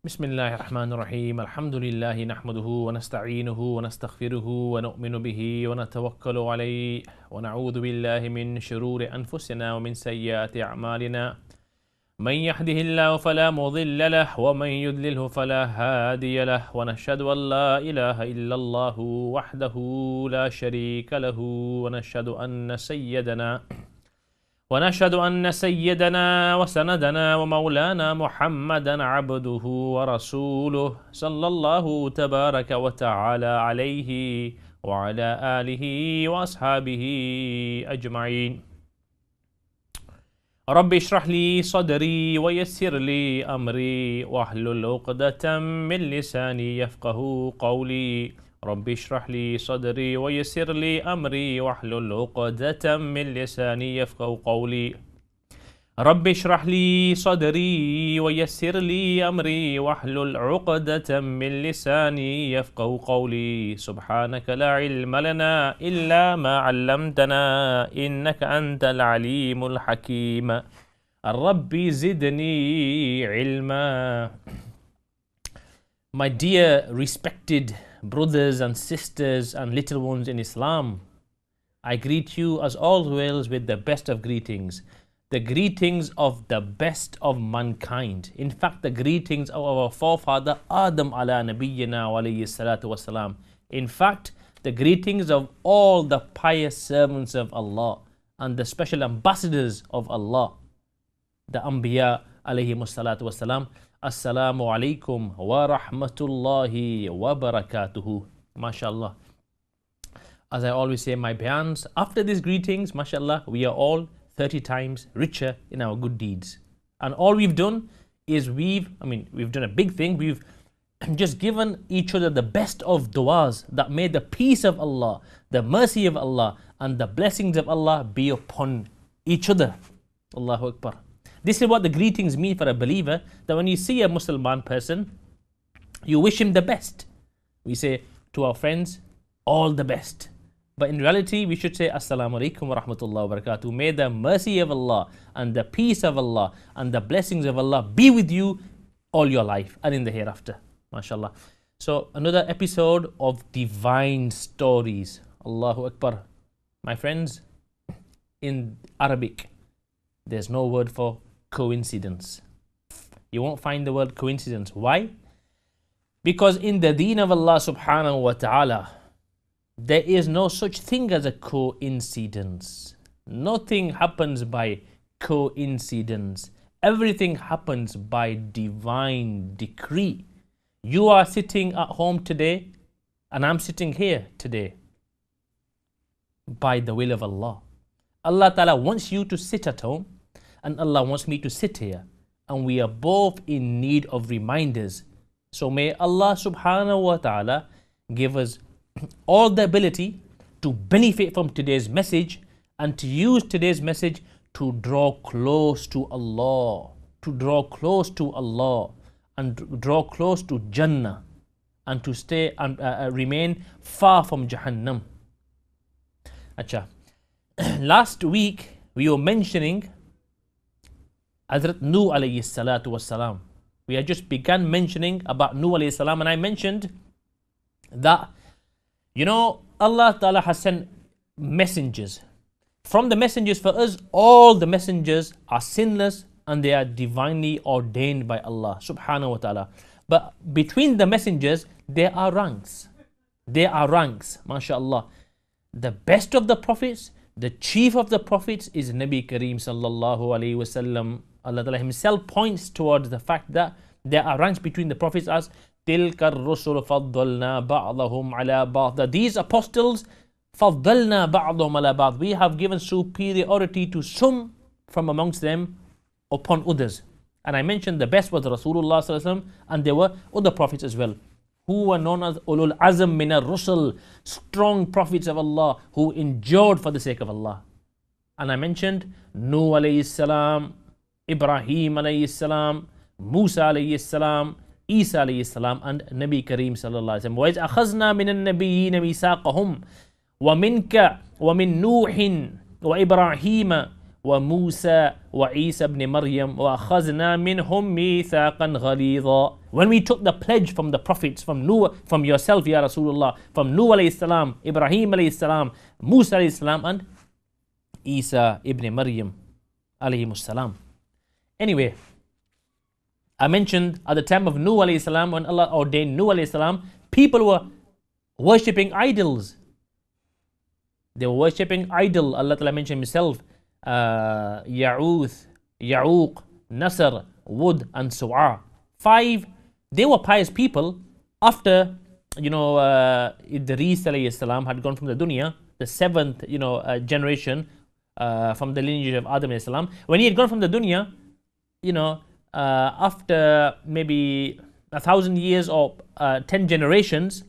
بسم الله الرحمن الرحيم الحمد لله نحمده ونستعينه ونستغفره ونؤمن به ونتوكل عليه ونعوذ بالله من شرور أنفسنا ومن سيئات أعمالنا من يهده الله فلا مضل له ومن يضلله فلا هادي له ونشهد أن لا إله إلا الله وحده لا شريك له ونشهد أن سيدنا وسندنا ومولانا محمدا عبده ورسوله صلى الله تبارك وتعالى عليه وعلى آله وأصحابه أجمعين. رب اشرح لي صدري ويسر لي أمري واحلل عقدة من لساني يفقه قولي. رب اشرح لي صدري ويسر لي أمري واحلل عقدة من لساني يفقه قولي. رب اشرح لي صدري ويسر لي أمري واحلل عقدة من لساني يفقه قولي. سبحانك لا علم لنا إلا ما علمتنا إنك أنت العليم الحكيم. ربي زدني علما. My dear respected brothers and sisters and little ones in Islam, I greet you as always with the best of greetings, the greetings of the best of mankind. In fact, the greetings of our forefather Adam ala nabiyyina wa alayhi salatu wasalam. In fact, the greetings of all the pious servants of Allah and the special ambassadors of Allah, the Anbiya alayhi salatu wasalam. Assalamu alaikum wa rahmatullahi wa barakatuhu. MashaAllah. As I always say in my bayans, after these greetings, MashaAllah, we are all 30 times richer in our good deeds. And all we've done is we've done a big thing. We've just given each other the best of du'as that may the peace of Allah, the mercy of Allah, and the blessings of Allah be upon each other. Allahu Akbar. This is what the greetings mean for a believer, that when you see a Muslim person, you wish him the best. We say to our friends, all the best. But in reality, we should say, Assalamu alaikum wa rahmatullahi wa barakatuh. May the mercy of Allah and the peace of Allah and the blessings of Allah be with you all your life and in the hereafter. MashaAllah. So another episode of Divine Stories. Allahu Akbar. My friends, in Arabic, there's no word for coincidence. You won't find the word coincidence. Why? Because in the deen of Allah subhanahu wa ta'ala, there is no such thing as a coincidence. Nothing happens by coincidence. Everything happens by divine decree. You are sitting at home today and I'm sitting here today by the will of Allah. Allah Ta'ala wants you to sit at home and Allah wants me to sit here, and we are both in need of reminders. So may Allah subhanahu wa ta'ala give us all the ability to benefit from today's message and to use today's message to draw close to Allah, and draw close to Jannah, and to stay and remain far from Jahannam. Acha. Last week we were mentioning Hazrat Nuh alayhi salatu wassalam. We had just begun mentioning about Nuh alayhi salam, and I mentioned that, Allah Ta'ala has sent messengers. From the messengers for us, all the messengers are sinless and they are divinely ordained by Allah subhanahu wa ta'ala. But between the messengers, there are ranks. MashaAllah. The best of the prophets, the chief of the prophets is Nabi Kareem sallallahu alayhi wasallam. Allah Ta'ala himself points towards the fact that there are ranks between the prophets as تِلْكَ الرُّسُلُ فَضَّلْنَا بَعْضَهُمْ عَلَى بَعْضٍ. That these apostles, فَضَّلْنَا بَعْضَهُمْ عَلَى بَعْضٍ, we have given superiority to some from amongst them upon others. And I mentioned the best was Rasulullah sallallahu alaihi wasallam, and there were other prophets as well, who were known as Ulul Azm min ar-Rusul, strong prophets of Allah who endured for the sake of Allah. And I mentioned Nuh alayhi salam, Ibrahim alayhi salam, Musa alayhi salam, Isa alayhi salam, and Nabi Kareem sallallahu alayhi wa sallam. وَإِذْ أَخَذْنَا مِنَ النَّبِيِّينَ مِيثَاقَهُمْ وَمِنْكَ وَمِنْ نُوحٍ وَإِبْرَاهِيمَ وموسى وعيسى ابن مريم وأخذنا منهم ميثاقا غليظا. When we took the pledge from the prophets, from Noah, from yourself, Ya Rasulullah, from Noah alayhi salam, Ibrahim alayhi salam, Musa alayhi salam, and Isa ibn Maryam alayhi salam. Anyway, I mentioned at the time of Noah alayhi salam, when Allah ordained Noah alayhi salam, people were worshipping idols. They were worshipping idol. Allah Ta'ala mentioned himself, Ya'uth, Ya'uq, Nasr, Wud, and Su'a. 5, they were pious people. After, Idris alayhi salam had gone from the dunya, the 7th, generation from the lineage of Adam alayhi salam. When he had gone from the dunya, after maybe 1,000 years or 10 generations,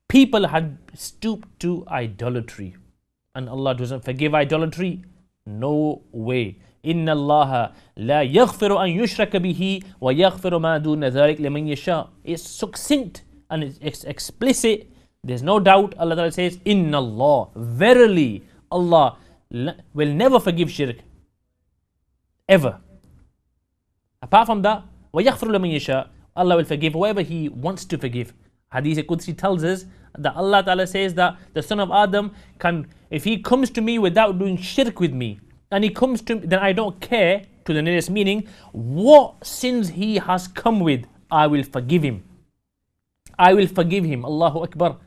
people had stooped to idolatry. And Allah doesn't forgive idolatry. No way. Inna Allah la yaghfiru an yushraka bihi wa yaghfiru ma duna dhalik liman yasha. It's succinct and it's explicit. There's no doubt. Allah Ta'ala says, Inna Allah, verily Allah will never forgive shirk. Ever. Apart from that, wa yaghfiru liman yasha, Allah will forgive whoever He wants to forgive. Hadith Qudsi tells us that Allah Ta'ala says that the son of Adam can, if he comes to me without doing shirk with me, and he comes to me, then I don't care, to the nearest meaning, what sins he has come with, I will forgive him. I will forgive him. Allahu Akbar.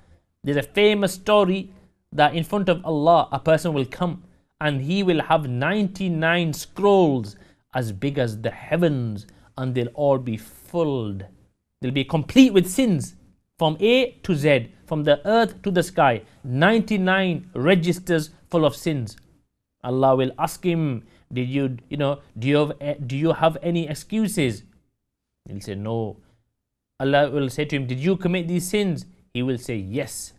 There's a famous story that in front of Allah, a person will come and he will have 99 scrolls as big as the heavens, and they'll all be filled. They'll be complete with sins. From A to Z, from the earth to the sky, 99 registers full of sins. Allah will ask him, do you have any excuses? He'll say no. Allah will say to him, did you commit these sins? He will say yes.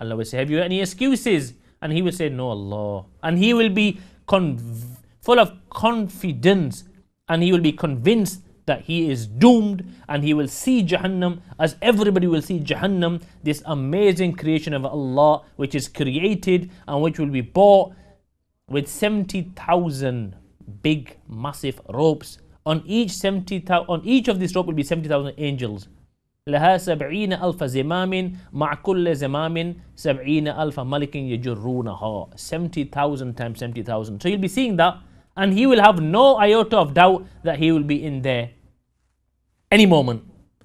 Allah will say, have you any excuses? And he will say, no, Allah. And he will be full of confidence, and he will be convinced that he is doomed, and he will see Jahannam as everybody will see Jahannam, this amazing creation of Allah which is created and which will be bought with 70,000 big massive ropes. On each of these ropes will be 70,000 angels. لها 70,000 زمام مع كل زمام 70,000 ملك يجرونها. 70,000 times 70,000. So you'll be seeing that, and he will have no iota of doubt that he will be in there any moment.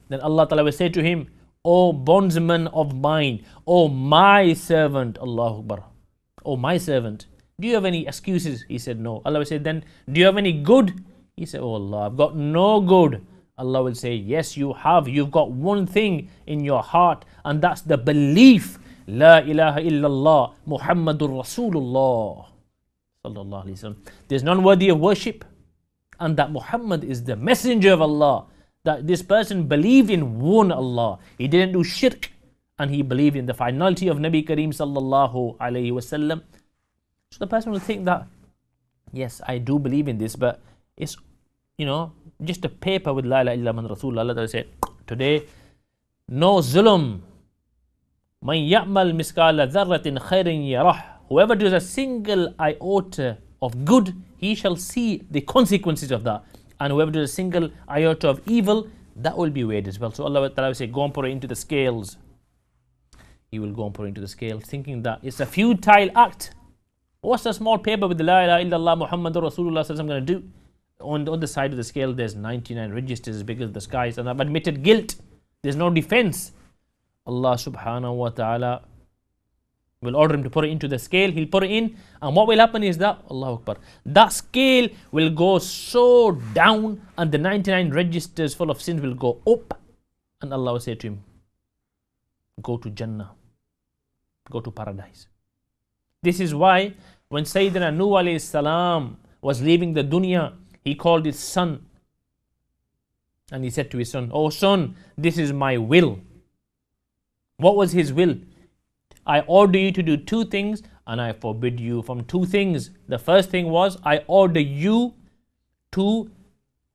Then Allah Ta'ala will say to him, O bondsman of mine, O my servant, Allahu Akbar, O my servant, do you have any excuses? He said no. Allah will say, then do you have any good? He said, oh Allah, I've got no good. Allah will say, yes you have. You've got one thing in your heart, and that's the belief, La ilaha illallah Muhammadur Rasulullah. There's none worthy of worship, and that Muhammad is the messenger of Allah. That this person believed in one Allah. He didn't do shirk, and he believed in the finality of Nabi Kareem sallallahu alayhi wasallam. So the person will think that, yes, I do believe in this, but it's, just a paper with La ilaha illallah Rasulullah. Allah said, today, no zulm. Man ya'mal miskala dharratin khairin yarah. Whoever does a single iota of good, he shall see the consequences of that. And whoever does a single iota of evil, that will be weighed as well. So Allah will say, go and put it into the scales. He will go and put it into the scales, thinking that it's a futile act. What's a small paper with the La ilaha illallah Muhammadur Rasulullah says I'm going to do? On the other side of the scale, there's 99 registers as big as the skies, and I've admitted guilt. There's no defense. Allah subhanahu wa ta'ala will order him to put it into the scale. He'll put it in, and what will happen is that, Allahu Akbar, that scale will go so down, and the 99 registers full of sins will go up, and Allah will say to him, go to Jannah, go to paradise. This is why when Sayyidina Nuh alayhi salam was leaving the dunya, he called his son, and he said to his son, oh son, this is my will. What was his will? I order you to do 2 things, and I forbid you from 2 things. The first thing was, I order you to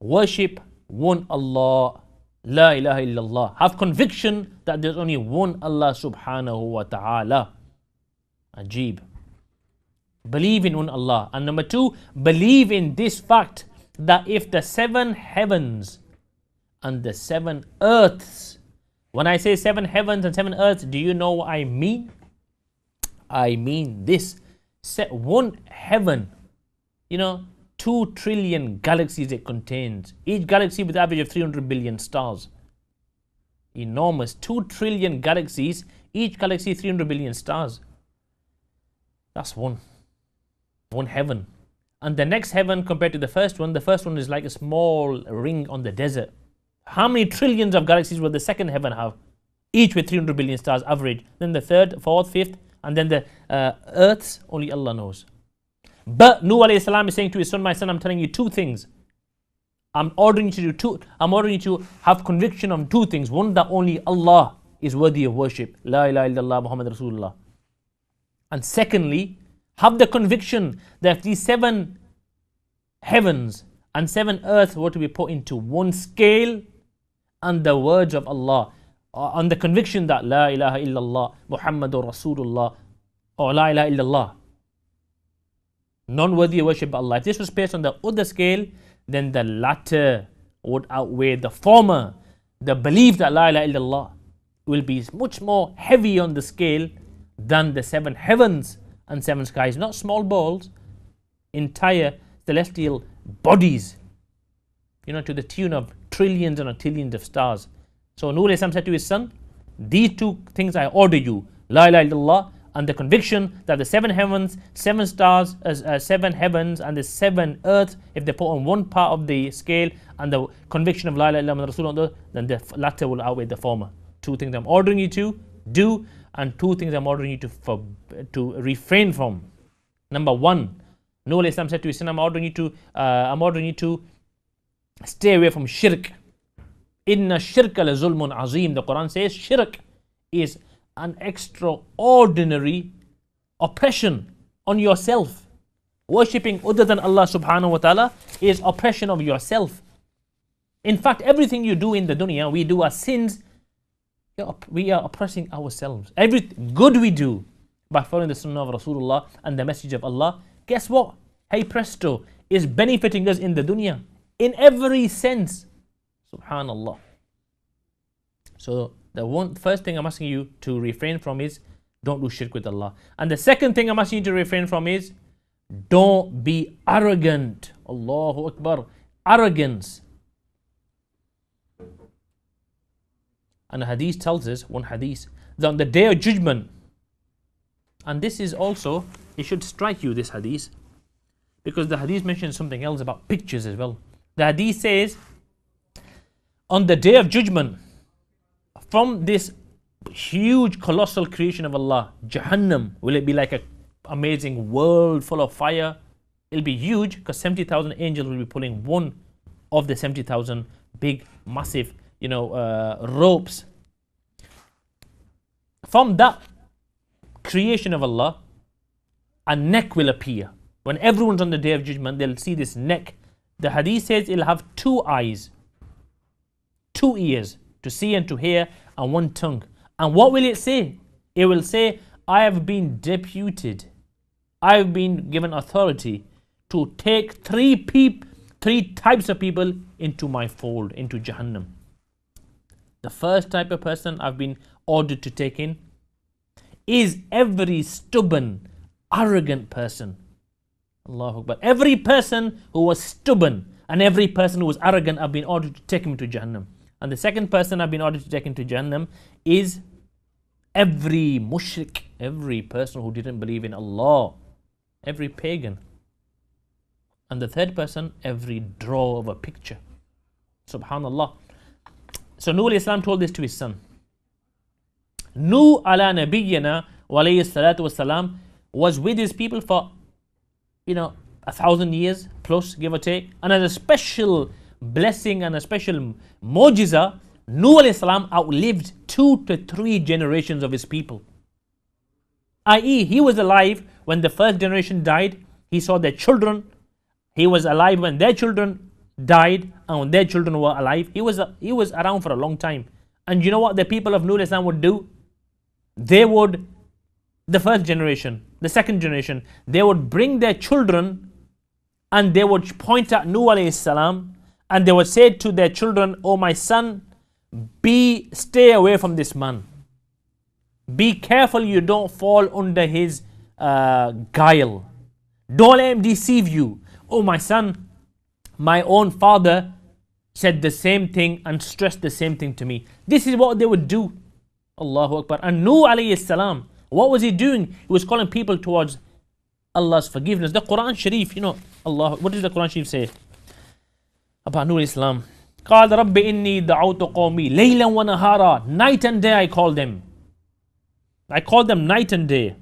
worship one Allah, La ilaha illallah. Have conviction that there's only one Allah subhanahu wa ta'ala. Ajib. Believe in one Allah. And number two, believe in this fact that if the 7 heavens and the 7 earths, when I say 7 heavens and 7 earths, do you know what I mean? I mean this. One heaven, 2 trillion galaxies it contains. Each galaxy with an average of 300 billion stars. Enormous. 2 trillion galaxies, each galaxy 300 billion stars. That's one heaven. And the next heaven compared to the first one is like a small ring on the desert. How many trillions of galaxies will the second heaven have? Each with 300 billion stars average. Then the third, fourth, fifth, and then the earths, only Allah knows. But Nuh alayhi salam is saying to his son, my son, I'm telling you 2 things. I'm ordering you to do 2. I'm ordering you to have conviction on 2 things. One, that only Allah is worthy of worship. La ilaha illallah Muhammad Rasulullah. And secondly, have the conviction that if these 7 heavens and 7 earths were to be put into one scale, and the words of Allah, on the conviction that La ilaha illallah Muhammadur Rasulullah, or La ilaha illallah, none worthy of worship but Allah. If this was placed on the other scale, then the latter would outweigh the former. The belief that La ilaha illallah will be much more heavy on the scale than the 7 heavens and 7 skies. Not small balls, entire celestial bodies, to the tune of trillions and trillions of stars. So Nuh alayhi salam said to his son, these 2 things I order you, La ilaha illallah, and the conviction that the 7 heavens, 7 stars, 7 heavens and the 7 earths, if they put on one part of the scale, and the conviction of La ilaha illallah Rasulullah, then the latter will outweigh the former. 2 things I'm ordering you to do, and 2 things I'm ordering you to refrain from. Number 1, Nuh alayhi salam said to his son, I'm ordering you to stay away from shirk. Inna shirka la zulmun azim. The Quran says shirk is an extraordinary oppression on yourself. Worshipping other than Allah subhanahu wa ta'ala is oppression of yourself. In fact, everything you do in the dunya, we do as sins, we are oppressing ourselves. Every good we do by following the sunnah of Rasulullah and the message of Allah, guess what? Hey presto, is benefiting us in the dunya in every sense. Subhanallah. So the first thing I'm asking you to refrain from is don't do shirk with Allah. And the second thing I'm asking you to refrain from is don't be arrogant. Allahu Akbar. Arrogance. And the hadith tells us, one hadith, that on the day of judgment, and this is also, it should strike you, this hadith, because the hadith mentions something else about pictures as well. The hadith says, on the day of judgment, from this huge colossal creation of Allah, Jahannam, will it be like an amazing world full of fire? It'll be huge because 70,000 angels will be pulling one of the 70,000 big, massive, ropes. From that creation of Allah, a neck will appear. When everyone's on the day of judgment, they'll see this neck. The hadith says it'll have 2 eyes, 2 ears to see and to hear, and 1 tongue. And what will it say? It will say, I have been deputed, I have been given authority to take 3 types of people into my fold, into Jahannam. The first type of person I've been ordered to take in is every stubborn, arrogant person. Allahu Akbar. Every person who was stubborn and every person who was arrogant, I've been ordered to take him to Jahannam. And the second person I've been ordered to take into Jahannam is every mushrik, every person who didn't believe in Allah, every pagan. And the third person, every drawer of a picture. Subhanallah. So Nuh alayhi salam told this to his son. Nuh ala nabiyyina wa alayhi salatu wasalam was with his people for 1,000 years plus, give or take. And as a special blessing and a special mu'jiza, Nuh alayhi salam outlived 2 to 3 generations of his people. I.e., he was alive when the first generation died. He saw their children. He was alive when their children died, and when their children were alive. He was around for a long time. And you know what the people of Nuh alayhi salam would do? They would the first generation, the second generation, they would bring their children and they would point at Nuh alayhi salam and they would say to their children, "Oh my son, stay away from this man. Be careful you don't fall under his guile. Don't let him deceive you. Oh my son, my own father said the same thing and stressed the same thing to me." This is what they would do. Allahu Akbar. And Nuh alayhi salam, what was he doing? He was calling people towards Allah's forgiveness. The Quran Sharif, Allah, what does the Quran Sharif say about Nuh alayhi salam? قال رب إني دعوت قومي ليلا ونهارا. Night and day I call them. I call them night and day.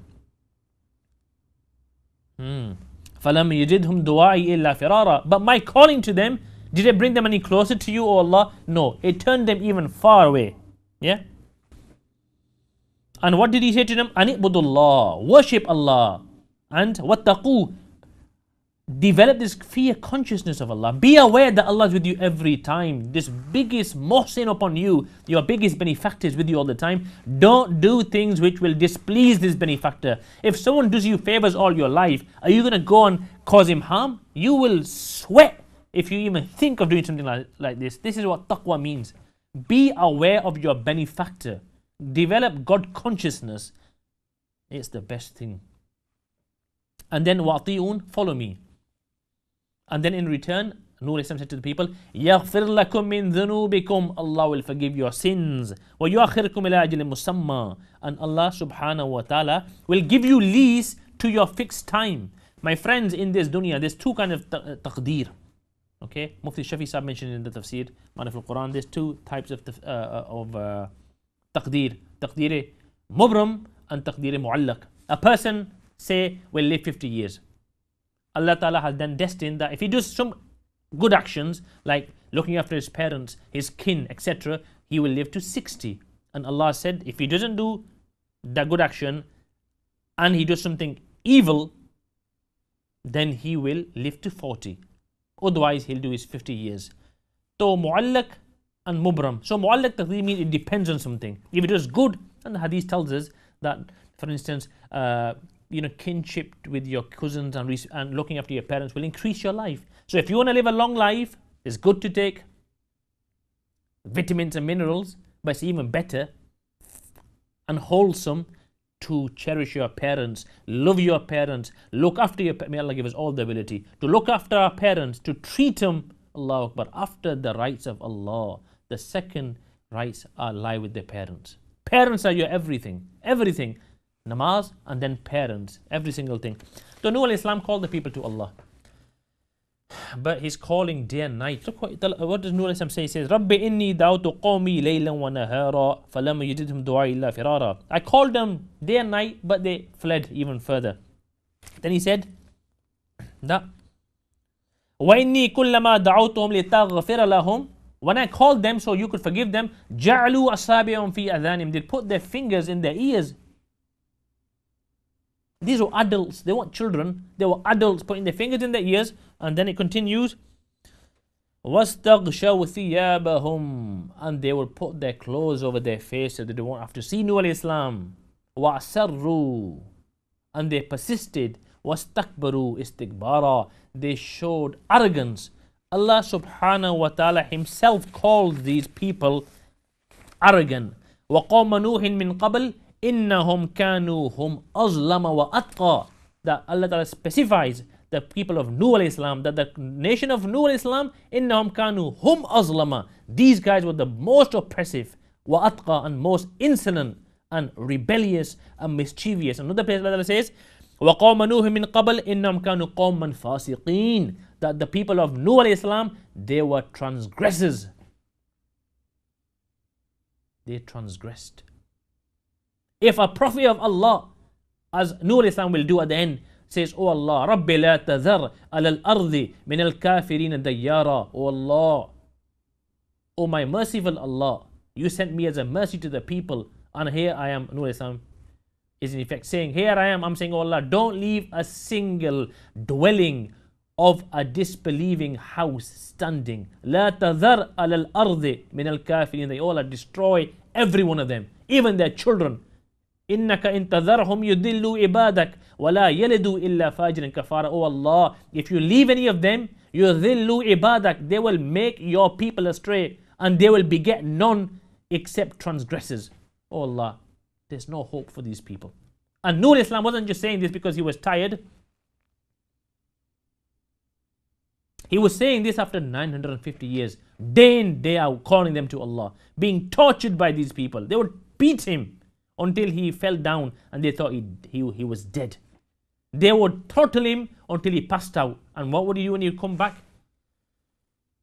فلم يجدهم دعائي إلا فرارا. But my calling to them, did it bring them any closer to you, O Allah? No, it turned them even far away. Yeah. And what did he say to them? Anibudullah, worship Allah, and wattaqu, develop this fear consciousness of Allah. Be aware that Allah is with you every time. This biggest muhsin upon you, your biggest benefactor is with you all the time. Don't do things which will displease this benefactor. If someone does you favors all your life, are you going to go and cause him harm? You will sweat if you even think of doing something like this. This is what taqwa means. Be aware of your benefactor. Develop God consciousness. It's the best thing. And then wa'ti'un, follow me. And then in return, Nuh alayhi said to the people, يَغْفِرْ لَكُم مِّن ذُنُوبِكُمْ, Allah will forgive your sins. وَيُؤَخِّرْكُمْ إِلَىٰ أَجَلٍ مُّسَمًّى, and Allah subhanahu wa ta'ala will give you lease to your fixed time. My friends, in this dunya, there's two kind of taqdeer. Okay, Mufti Shafi Sahib mentioned in the tafsir, Ma'arif al-Quran, there's two types of taqdeer. Taqdeer mubram and taqdeer mu'allaq. A person, say, will live 50 years. Allah Ta'ala has then destined that if he does some good actions, like looking after his parents, his kin, etc., he will live to 60. And Allah said, if he doesn't do that good action, and he does something evil, then he will live to 40. Otherwise, he'll do his 50 years. So, mu'allaq and mubram. So, mu'allaq taqdeer means it depends on something. If it is good, and the hadith tells us that, for instance, kinship with your cousins and looking after your parents will increase your life. So if you want to live a long life, it's good to take vitamins and minerals, but it's even better and wholesome to cherish your parents, love your parents, look after your parents. May Allah give us all the ability to look after our parents, to treat them, Allahu Akbar, after the rights of Allah. The second rights lie with the parents. Parents are your everything, everything. Namaz and then parents, every single thing. So Nuh alayhi salam called the people to Allah, but he's calling day and night. Look what does Nuh alayhi salam say? He says, Rabbi inni da'utu qawmi laylan wa nahara falam yajidhum du'a illa firara. I called them day and night, but they fled even further. Then he said that وَإِنِّي كُلَّمَا دَعَوْتُهُمْ لِتَغْفِرَ لَهُمْ, when I called them so you could forgive them, جَعْلُوا أَصَابِعَهُمْ فِي أَذَانِهِمْ, they put their fingers in their ears. These were adults, they weren't children, they were adults putting their fingers in their ears. And then it continues, وَاسْتَغْشَوْا ثِيَابَهُمْ, and they would put their clothes over their face so they don't have to see Nuh alayhi salam. وَأَسَرُّوا, and they persisted. وَاسْتَكْبَرُوا إِسْتِكْبَارًا, they showed arrogance. Allah subhanahu wa ta'ala himself called these people arrogant. وَقَوْمَ نُوحٍ مِّن قَبْلِ إِنَّهُمْ كَانُوا هُمْ أَظْلَمَ وَأَتْقَى, that Allah Ta'ala specifies the people of Nuh alayhi salam, that the nation of Nuh alayhi salam, إِنَّهُمْ كَانُوا هُمْ أَظْلَمَ, these guys were the most oppressive, وَأَتْقَى, and most insolent and rebellious and mischievous. Another place Allah Ta'ala says, وَقَوْمَ نُوحٍ مِّن قَبْلِ إِنَّهُمْ كَانُوا قَوْمًا فَاسِقِينَ, that the people of Nuh alayhi salam, they were transgressors. They transgressed. If a prophet of Allah, as Nuh alayhi salam will do at the end, says, "Oh Allah, Rabbi la tadhar ala al-ardi min al-kafirin dayyara." Oh Allah, oh my merciful Allah, you sent me as a mercy to the people, and here I am. Nuh alayhi salam is in effect saying, here I am, I'm saying, oh Allah, don't leave a single dwelling of a disbelieving house standing. La tadhar ala al-ardi min al-kafirin. They all are destroy every one of them, even their children. إِنَّكَ إِن تَذَرْهُمْ يُضِلُّوا عِبَادَكَ وَلَا يَلِدُوا إِلَّا فَاجِرًا كَفَارًا. Oh Allah, if you leave any of them, يُضِلُّوا عِبَادَكَ, they will make your people astray, and they will beget none except transgressors. Oh Allah, there's no hope for these people. And Nur Islam wasn't just saying this because he was tired. He was saying this after 950 years, day in, day out, calling them to Allah, being tortured by these people. They would beat him until he fell down and they thought he was dead. They would throttle him until he passed out. And what would he do when he come back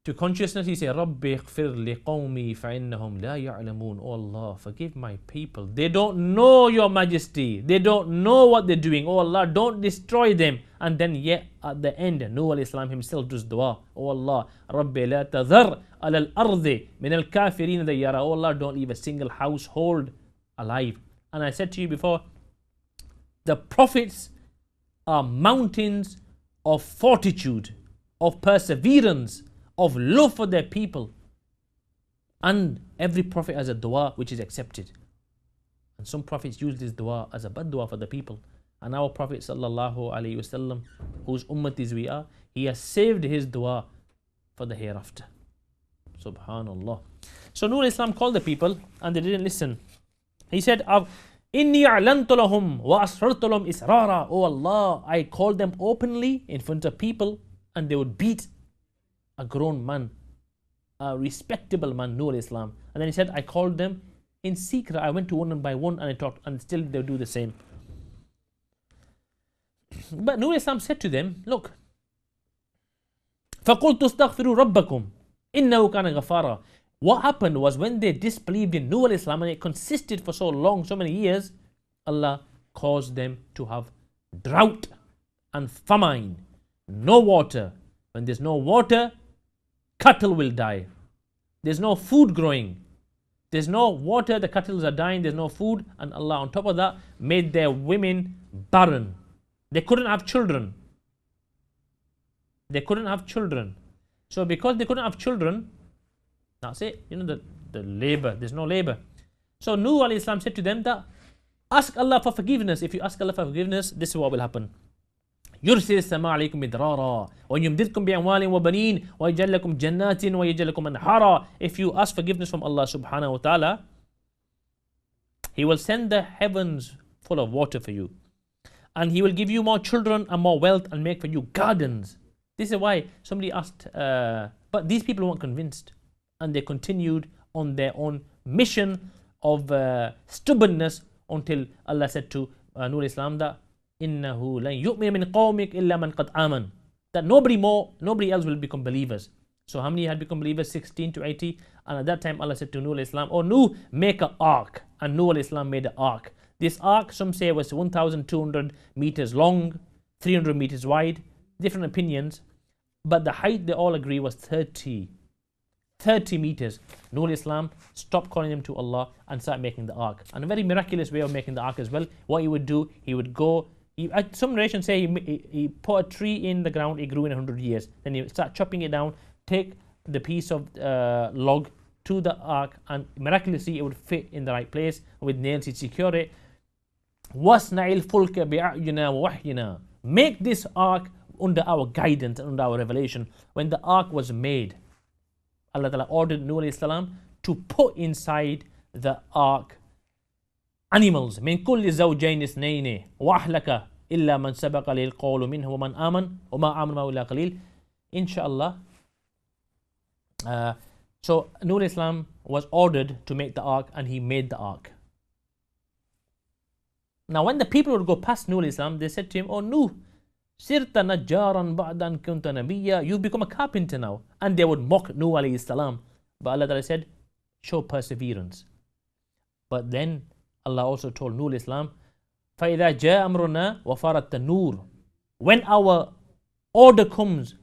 to consciousness? He said, Rabbi ighfir li qawmi fa'innahum la ya'lamun. Oh Allah, forgive my people. They don't know your majesty. They don't know what they're doing. Oh Allah, don't destroy them. And then yet at the end, Nuh alayhi salam himself does dua. Oh Allah, Rabbi la tadhar ala al-ardi min al-kafirin dayyara. Oh Allah, don't leave a single household alive. And I said to you before, the prophets are mountains of fortitude, of perseverance, of love for their people. And every prophet has a dua which is accepted. And some prophets use this dua as a bad dua for the people. And our Prophet sallallahu alaihi wasallam, whose ummatis we are, he has saved his dua for the hereafter. Subhanallah. So Nur Islam called the people and they didn't listen. He said, Inni a'lantu lahum wa asrartu lahum israra. Oh Allah, I called them openly in front of people and they would beat a grown man, a respectable man, Nur Islam. And then he said, I called them in secret. I went to one by one and I talked, and still they do the same. But Nur Islam said to them, look, فَقُلْتُ اسْتَغْفِرُوا رَبَّكُمْ إِنَّهُ كَانَ غَفَارًا. What happened was when they disbelieved in Nur Islam and it consisted for so long, so many years, Allah caused them to have drought and famine, no water. When there's no water, cattle will die. There's no food growing. There's no water, the cattle are dying, there's no food. And Allah on top of that made their women barren. They couldn't have children. They couldn't have children. So because they couldn't have children, that's it. You know, the labor, there's no labor. So Nuh alayhi salam said to them that ask Allah for forgiveness. If you ask Allah for forgiveness, this is what will happen. يرسل السماء عليكم مدرارا ويمددكم بأموال وبنين ويجعل لكم جنات ويجعل لكم أنهارا. If you ask forgiveness from Allah subhanahu wa ta'ala, He will send the heavens full of water for you. And He will give you more children and more wealth and make for you gardens. This is why somebody asked, but these people weren't convinced. And they continued on their own mission of stubbornness until Allah said to Nur Islam that إِنَّهُ لَن يُؤْمِنَ مِنْ قَوْمِكَ إِلَّا مَنْ قَدْ آمَنَ. That nobody else will become believers. So how many had become believers? 16 to 80. And at that time Allah said to Nuh Islam, oh Nuh, make an ark. And Nuh Islam made an ark. This ark, some say, was 1,200 meters long, 300 meters wide. Different opinions. But the height they all agree was 30 meters. Nuh Islam stopped calling them to Allah and started making the ark. And a very miraculous way of making the ark as well. What he would do, he would go, some narrations say he put a tree in the ground, it grew in 100 years. Then he would start chopping it down, take the piece of log to the ark, and miraculously it would fit in the right place. With nails he'd secure it. وَاصْنَعِ الْفُلْكَ بِأَعْيُنَا وَوَحْيِنَا. Make this ark under our guidance and under our revelation. When the ark was made, Allah Ta'ala ordered Nuh alayhi salam to put inside the ark animals. من كل زوجين اثنين وأهلك إلا من سبق عليه القول منه ومن آمن وما آمن معه إلا قليل. Inshallah. So Nuh alayhi salam was ordered to make the ark, and he made the ark. Now when the people would go past Nuh alayhi salam, they said to him, oh Nuh, Sirta najjaran ba'dan kunta nabiyya. You become a carpenter now. And they would mock Nuh alayhi salam. But Allah Ta'ala said, show perseverance. But then Allah also told Nuh alayhi salam, فَإِذَا جَاءَ أَمْرُنَا وَفَارَتْ النُّورُ. When our order comes,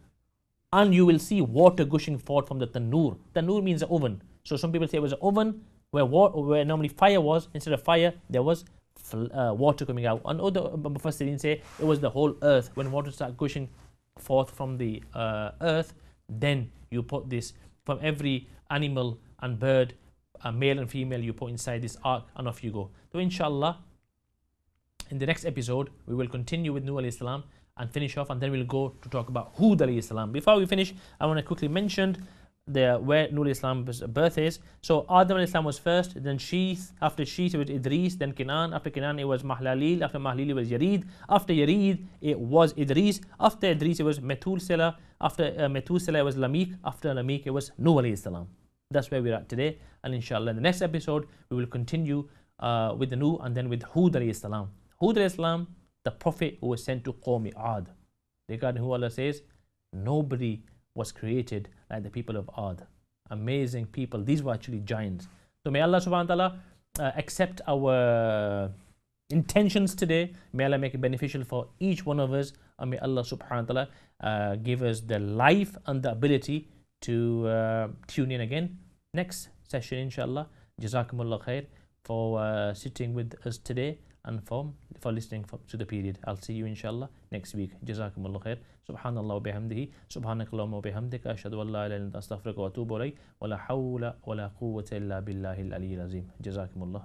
and you will see water gushing forth from the tanur. Tanur means an oven. So some people say it was an oven where normally fire was. Instead of fire, there was water coming out. And other Mufassirin say it was the whole earth. When water started gushing forth from the earth, then you put this from every animal and bird, male and female, you put inside this ark, and off you go. So inshallah, In the next episode, we will continue with Nuh alayhi salam and finish off, and then we'll go to talk about Hud alayhi salam. Before we finish, I want to quickly mention where Nuh alayhi salam's birth is. So Adam alayhi salam was first, then Sheeth, after Sheeth it was Idris, then Kenan, after Kenan it was Mahlalil, after Mahlalil it was Yarid, after Yarid it was Idris, after Idris it was Methuselah, after Methuselah it was Lamik, after Lamik it was Nuh alayhi salam. That's where we're at today, and inshallah in the next episode we will continue with the Nuh and then with Hud alayhi salam. Hud alayhi salam, the prophet who was sent to Qawmi Ad, regarding who Allah says, nobody was created like the people of Ad. Amazing people. These were actually giants. So may Allah subhanahu wa ta'ala accept our intentions today. May Allah make it beneficial for each one of us. And may Allah subhanahu wa ta'ala give us the life and the ability to tune in again. Next session, inshallah. Jazakumullah khair for sitting with us today and for listening to the period. I'll see you inshallah next week. Jazakumullah khair. Subhanallah wa bihamdihi. Subhanakallahumma wa bihamdika. Ashhadu an la ilaha illa anta astaghfiruka wa atubu ilayk. Wa la hawla wa la quwwata illa billahi al-aliyyil azim. Jazakumullah.